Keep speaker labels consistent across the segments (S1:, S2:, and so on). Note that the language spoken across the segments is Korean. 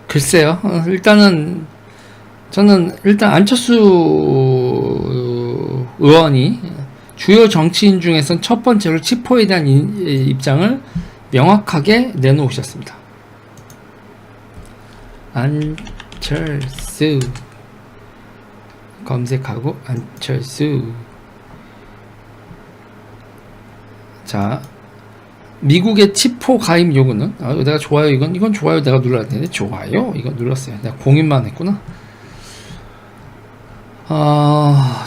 S1: 글쎄요. 일단은 저는 일단 안철수 의원이 주요 정치인 중에선 첫 번째로 치포에 대한 입장을 명확하게 내놓으셨습니다. 안철수 검색하고 안철수. 자, 미국의 치포 가입 요구는 내가 좋아요 이건 좋아요 내가 눌러야 되는데 좋아요 이거 눌렀어요. 내가 공인만 했구나.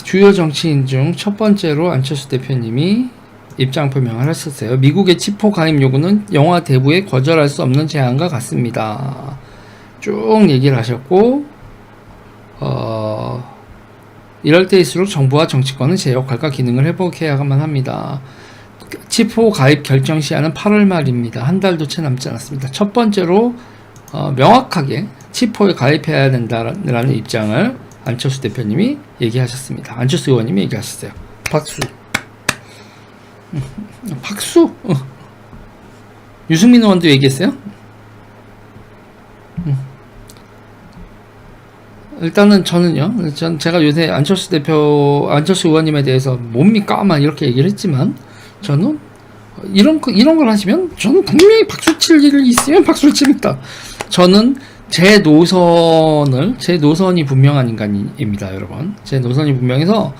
S1: 주요 정치인 중 첫 번째로 안철수 대표님이 입장 표명을 하셨어요. 미국의 치포 가입 요구는 영화 대부에 거절할 수 없는 제안과 같습니다. 쭉 얘기를 하셨고, 이럴 때일수록 정부와 정치권은 제 역할과 기능을 회복해야만 합니다. 치포 가입 결정 시한은 8월 말입니다. 한 달도 채 남지 않았습니다. 첫 번째로 명확하게 치포에 가입해야 된다라는 입장을 안철수 대표님이 얘기하셨습니다. 안철수 의원님이 얘기하셨어요. 박수. 박수. 유승민 의원도 얘기했어요. 일단은 저는요, 제가 요새 안철수 의원님에 대해서 뭡니까? 막 이렇게 얘기를 했지만, 저는 이런 걸 하시면 저는 분명히 박수 칠 일이 있으면 박수를 칩니다. 저는 제 노선이 분명한 인간입니다, 여러분. 제 노선이 분명해서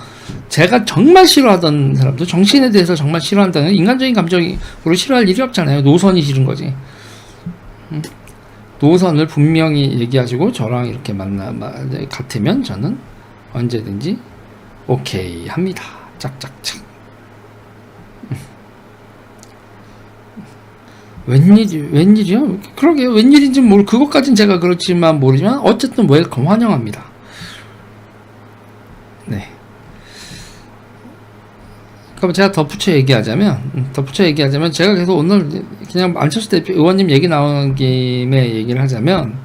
S1: 제가 정말 싫어하던 사람도 정치인에 대해서 정말 싫어한다는 인간적인 감정으로 싫어할 일이 없잖아요. 노선이 싫은 거지. 노선을 분명히 얘기하시고 저랑 이렇게 같으면 저는 언제든지 오케이 합니다. 짝짝짝. 웬일이요? 그러게요. 웬일인지 그것까진 제가 그렇지만 모르지만 어쨌든 웰컴 환영합니다. 네. 그럼 제가 덧붙여 얘기하자면 제가 계속 오늘 그냥 안철수 대표 의원님 얘기 나온 김에 얘기를 하자면,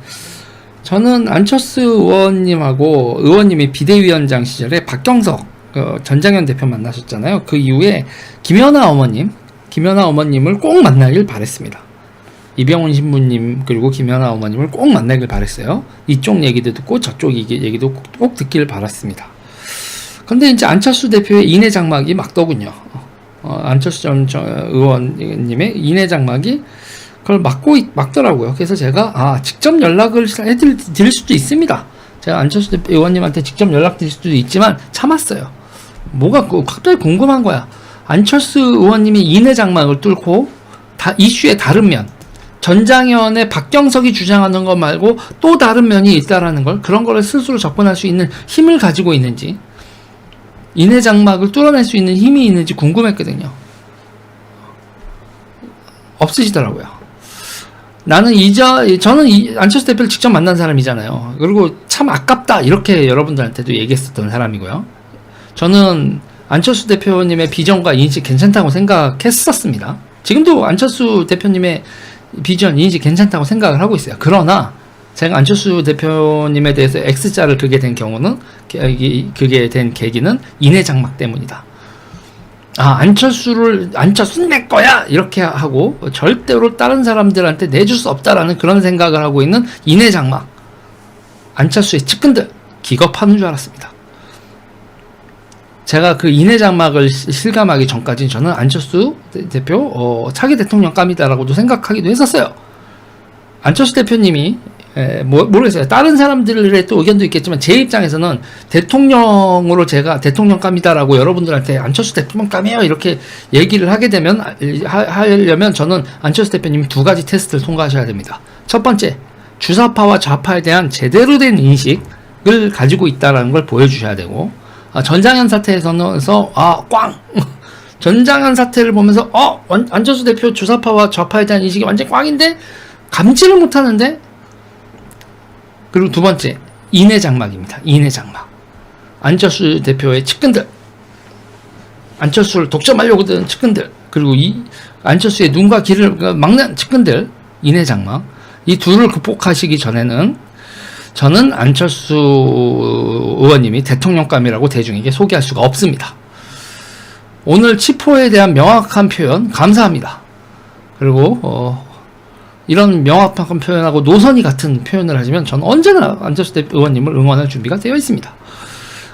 S1: 저는 안철수 의원님이 비대위원장 시절에 박경석 전장현 대표 만나셨잖아요. 그 이후에 김연아 어머님을 꼭 만나길 바랬습니다. 이병훈 신부님 그리고 김연아 어머님을 꼭 만나길 바랬어요. 이쪽 얘기도 듣고 저쪽 얘기도 꼭 듣길 바랐습니다. 근데 이제 안철수 대표의 인해 장막이 막더군요. 안철수 전 의원님의 인해 장막이 그걸 막더라고요. 그래서 제가 직접 연락을 해드릴 수도 있습니다. 제가 안철수 대표 의원님한테 직접 연락드릴 수도 있지만 참았어요. 갑자기 궁금한 거야. 안철수 의원님이 인해 장막을 뚫고 이슈의 다른 면, 전장현의 박경석이 주장하는 것 말고 또 다른 면이 있다라는 걸, 그런 거를 스스로 접근할 수 있는 힘을 가지고 있는지, 인해 장막을 뚫어낼 수 있는 힘이 있는지 궁금했거든요. 없으시더라고요. 저는 안철수 대표를 직접 만난 사람이잖아요. 그리고 참 아깝다 이렇게 여러분들한테도 얘기했었던 사람이고요. 저는 안철수 대표님의 비전과 인식 괜찮다고 생각했었습니다. 지금도 안철수 대표님의 비전, 인식 괜찮다고 생각을 하고 있어요. 그러나 제가 안철수 대표님에 대해서 X자를 그게 된 계기는 인해 장막 때문이다. 안철수는 내 거야! 이렇게 하고 절대로 다른 사람들한테 내줄 수 없다라는 그런 생각을 하고 있는 인해 장막. 안철수의 측근들 기겁하는 줄 알았습니다. 제가 그 인해 장막을 실감하기 전까지는 저는 안철수 대표 차기 대통령감이다라고도 생각하기도 했었어요. 안철수 대표님이 모르겠어요. 다른 사람들의 또 의견도 있겠지만 제 입장에서는 대통령으로 제가 대통령감이다라고 여러분들한테 안철수 대통령감이에요 이렇게 얘기를 하려면 저는 안철수 대표님이 두 가지 테스트를 통과하셔야 됩니다. 첫 번째, 주사파와 좌파에 대한 제대로 된 인식을 가지고 있다라는 걸 보여주셔야 되고, 전장현 사태에서는 전장현 사태를 보면서 안철수 대표 주사파와 좌파에 대한 인식이 완전 꽝인데 감지를 못하는데. 그리고 두 번째, 인해 장막입니다. 인해 장막. 안철수 대표의 측근들, 안철수를 독점하려고 드는 측근들, 그리고 안철수의 눈과 귀를 막는 측근들, 인해 장막. 이 둘을 극복하시기 전에는 저는 안철수 의원님이 대통령감이라고 대중에게 소개할 수가 없습니다. 오늘 치포에 대한 명확한 표현 감사합니다. 그리고 이런 명확한 표현하고 노선이 같은 표현을 하시면 저는 언제나 안철수 의원님을 응원할 준비가 되어 있습니다.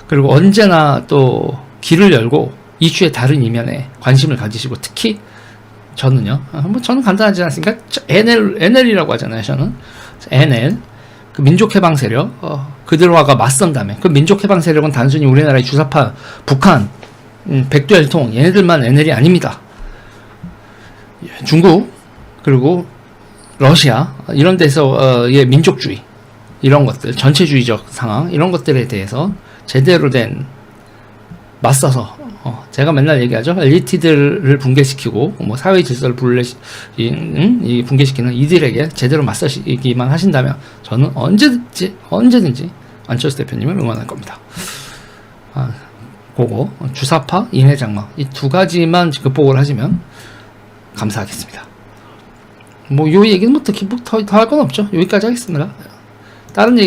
S1: 그리고 언제나 또 길을 열고 이슈의 다른 이면에 관심을 가지시고, 특히 저는요, 저는 간단하지 않습니까? NL이라고 하잖아요. 저는 NL, 그 민족해방 세력, 그들과가 맞선다면, 그 민족해방 세력은 단순히 우리나라의 주사파, 북한, 백두혈통, 얘네들만 NL이 아닙니다. 중국, 그리고 러시아, 이런 데서의 민족주의, 이런 것들, 전체주의적 상황, 이런 것들에 대해서 제대로 된 맞서서, 제가 맨날 얘기하죠. 엘리트들을 붕괴시키고, 뭐, 사회 질서를 붕괴시키는 이들에게 제대로 맞서시기만 하신다면, 저는 언제든지 안철수 대표님을 응원할 겁니다. 그거, 주사파, 인해장막, 이 두 가지만 극복을 하시면 감사하겠습니다. 뭐, 요 얘기는 뭐 더 할 건 없죠. 여기까지 하겠습니다. 다른 얘기